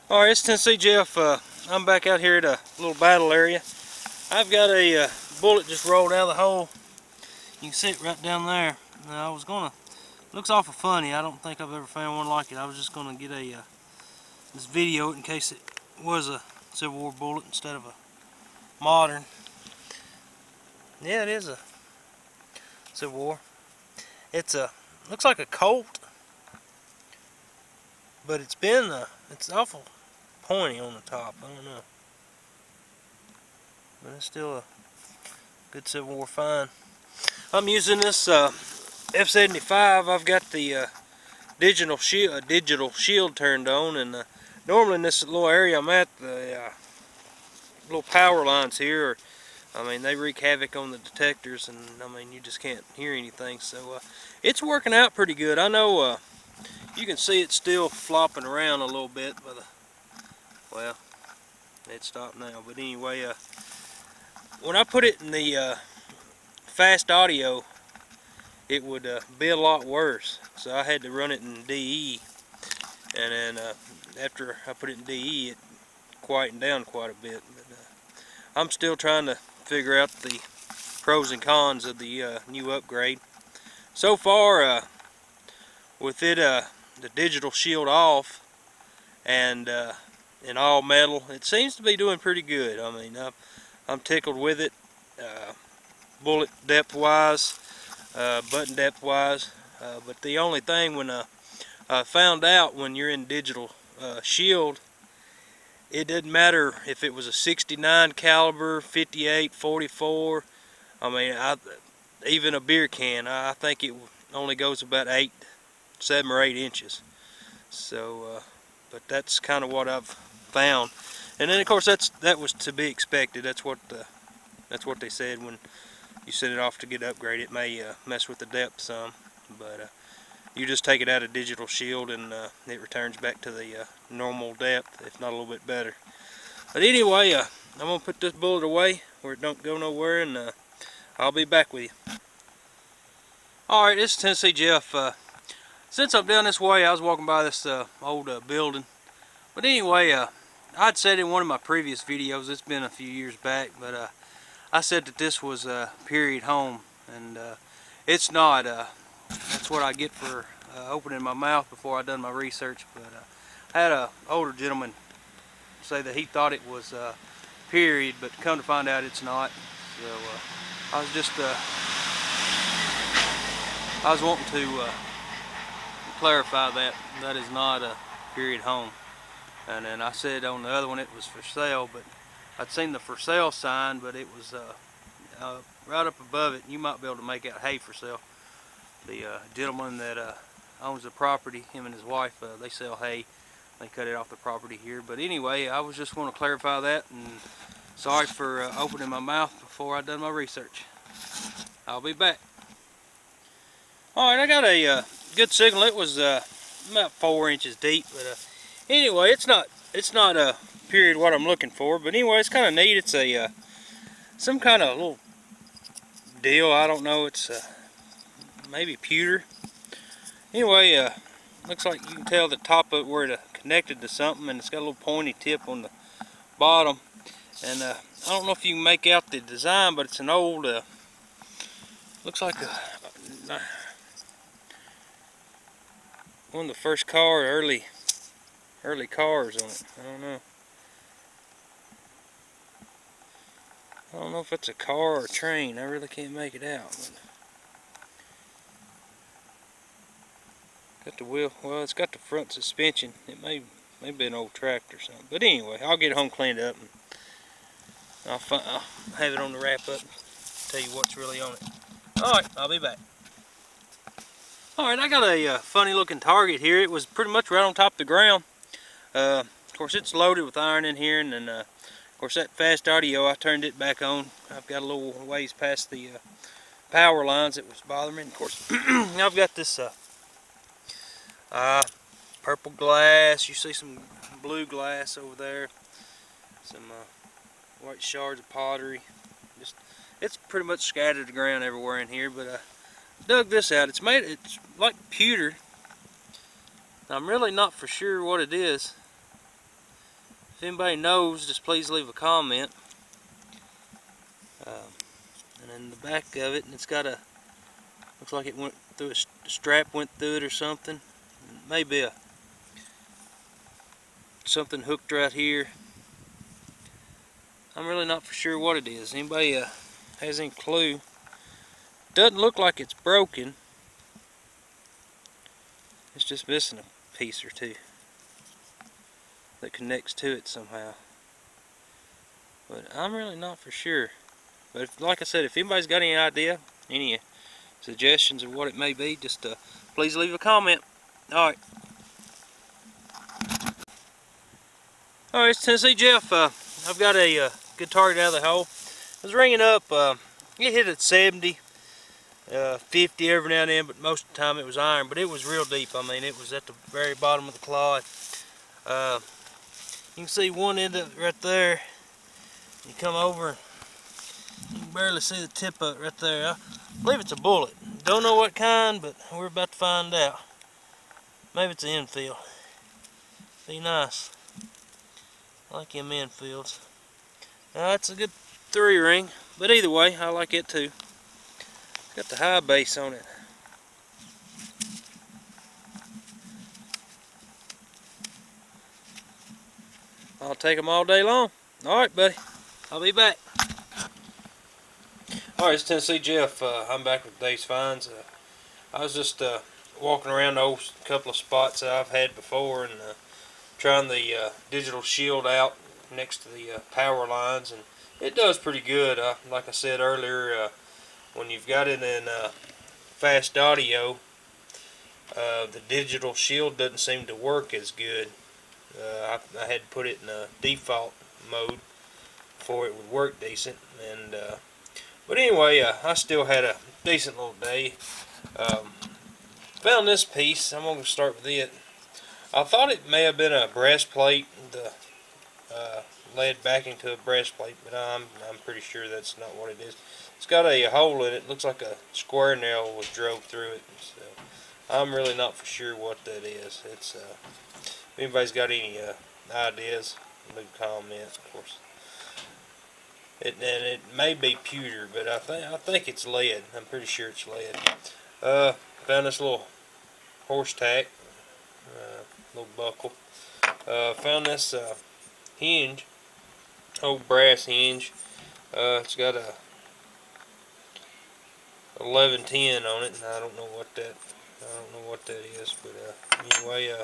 Alright, it's Tennessee Jeff. I'm back out here at a little battle area. I've got a bullet just rolled out of the hole. You can see it right down there. Now I was gonna, looks awful funny. I don't think I've ever found one like it. I was just gonna get a this video in case it was a Civil War bullet instead of a modern. Yeah, it is a Civil War. It's a, looks like a Colt, but it's awful pointy on the top. I don't know, but it's still a good Civil War find. I'm using this F75. I've got the digital shield turned on, and normally in this little area I'm at, the little power lines here they wreak havoc on the detectors, and you just can't hear anything. So it's working out pretty good. I know you can see it still flopping around a little bit, but well, it stopped now. But anyway, when I put it in the fast audio, it would be a lot worse. So I had to run it in DE, and then after I put it in DE, it quietened down quite a bit. But I'm still trying to figure out the pros and cons of the new upgrade. So far, with it the digital shield off and in all metal, it seems to be doing pretty good. I'm tickled with it, bullet depth wise, button depth wise, but the only thing, when I found out, when you're in digital shield, it didn't matter if it was a 69 caliber, 58, 44. Even a beer can, I think it only goes about 7 or 8 inches. So but that's kind of what I've found. And then of course that was to be expected. That's what they said when you set it off to get upgraded. It may mess with the depth some, but you just take it out of digital shield and it returns back to the normal depth, if not a little bit better. But anyway, I'm gonna put this bullet away where it don't go nowhere, and I'll be back with you. Alright, this is Tennessee Jeff. Since I'm down this way, I was walking by this old building. But anyway, I'd said in one of my previous videos, it's been a few years back, but I said that this was a period home, and it's not. That's what I get for opening my mouth before I done my research. But I had an older gentleman say that he thought it was period, but come to find out it's not. So I was wanting to clarify that is not a period home. And then I said on the other one it was for sale, but I'd seen the for sale sign, but it was right up above it. You might be able to make out hay for sale. The gentleman that owns the property, him and his wife, they sell hay. They cut it off the property here. But anyway, I was just want to clarify that, and sorry for opening my mouth before I done my research. I'll be back. Alright, I got a good signal. It was about 4 inches deep, but anyway, it's not a period what I'm looking for. But anyway, it's kind of neat. It's a some kind of little deal. I don't know. It's maybe pewter. Anyway, looks like you can tell the top of it where it connected to something, and it's got a little pointy tip on the bottom. And I don't know if you can make out the design, but it's an old, looks like one of the first early cars on it. I don't know if it's a car or a train. I really can't make it out. But got the wheel. Well, it's got the front suspension. It may be an old tractor or something. But anyway, I'll get it home cleaned up, and I'll have it on the wrap up. Tell you what's really on it. All right, I'll be back. All right, I got a funny looking target here. It was pretty much right on top of the ground. Of course, it's loaded with iron in here, and then of course that fast audio, I turned it back on. I've got a little ways past the power lines that was bothering me. And of course, I've got this purple glass. You see some blue glass over there. Some white shards of pottery. It's pretty much scattered to the ground everywhere in here. But dug this out. It's like pewter. I'm really not for sure what it is. If anybody knows, just please leave a comment. And then the back of it, and it's got a, looks like it went through a strap went through it or something. Maybe something hooked right here. I'm really not for sure what it is. Anybody has any clue? Doesn't look like it's broken. It's just missing a piece or two that connects to it somehow. But I'm really not for sure. But if, like I said, if anybody's got any idea, any suggestions of what it may be, just please leave a comment. Alright. Alright, it's Tennessee Jeff. I've got a good target out of the hole. I was ringing up, it hit at 70, 50 every now and then, but most of the time it was iron. But it was real deep. I mean, it was at the very bottom of the clod. You can see one end of it right there. You come over, you can barely see the tip of it right there. I believe it's a bullet. Don't know what kind, but we're about to find out. Maybe it's an infield. Be nice. I like them infields. It's a good 3-ring, but either way, I like it too. Got the high base on it. I'll take them all day long. Alright, buddy. I'll be back. Alright, it's Tennessee Jeff. I'm back with Dave's Finds. I was just walking around those couple of spots that I've had before and trying the digital shield out next to the power lines, and it does pretty good. Like I said earlier, when you've got it in fast audio, the digital shield doesn't seem to work as good. I had to put it in default mode before it would work decent, and but anyway, I still had a decent little day. Found this piece. I'm going to start with it. I thought it may have been a breastplate, the lead backing to a breastplate, but I'm pretty sure that's not what it is. It's got a hole in it. Looks like a square nail was drove through it. So I'm really not for sure what that is. It's if anybody's got any ideas, leave a comment, of course. It may be pewter, but I think it's lead. I'm pretty sure it's lead. Found this little horse tack, little buckle. Found this hinge, old brass hinge. It's got a 1110 on it, and I don't know what that is, but anyway,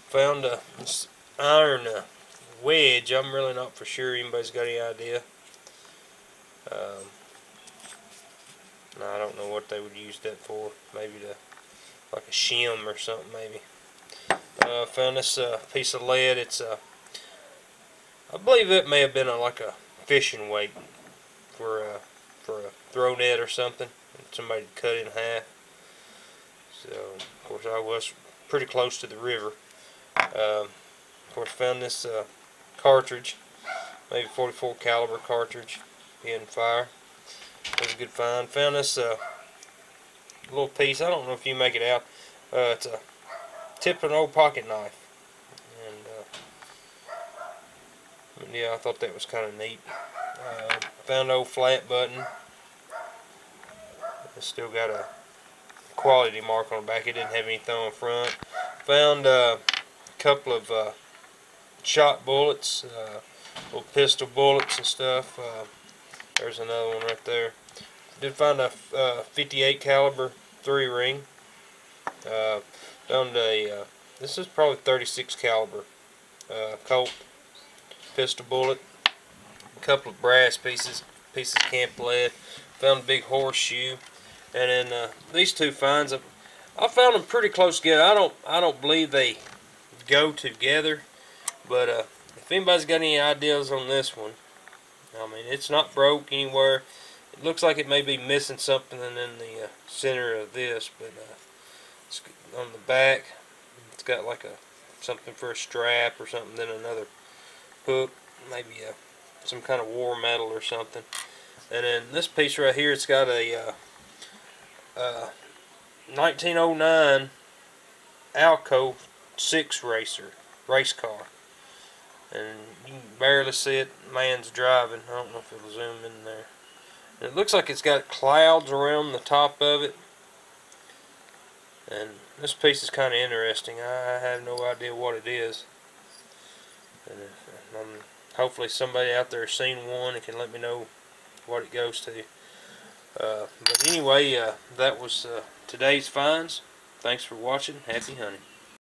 found this iron wedge. I'm really not for sure. Anybody's got any idea? No, I don't know what they would use that for. Maybe like a shim or something, maybe. Found this piece of lead. It's I believe it may have been like a fishing weight for a throw net or something. Somebody cut it in half. So of course I was pretty close to the river. Of course, found this cartridge, maybe 44 caliber cartridge, in fire. That was a good find. Found this little piece. I don't know if you make it out. It's a tip of an old pocket knife, and yeah, I thought that was kind of neat. Found an old flat button. It's still got a quality mark on the back. It didn't have anything on the front. Found a couple of shot bullets, little pistol bullets and stuff. There's another one right there. Did find a 58 caliber 3-ring. Found a this is probably 36 caliber Colt pistol bullet. A couple of brass pieces of camp lead. Found a big horseshoe. And then these two finds, I found them pretty close together. I don't believe they go together, but if anybody's got any ideas on this one, I mean, it's not broke anywhere. It looks like it may be missing something in the center of this, but it's on the back. It's got like something for a strap or something, then another hook, maybe some kind of war metal or something. And then this piece right here, it's got a 1909 Alco 6 race car. and you can barely see it. Man's driving. I don't know if it'll zoom in there. And it looks like it's got clouds around the top of it. And this piece is kind of interesting. I have no idea what it is. And hopefully somebody out there has seen one and can let me know what it goes to. But anyway, that was today's finds. Thanks for watching. Happy hunting.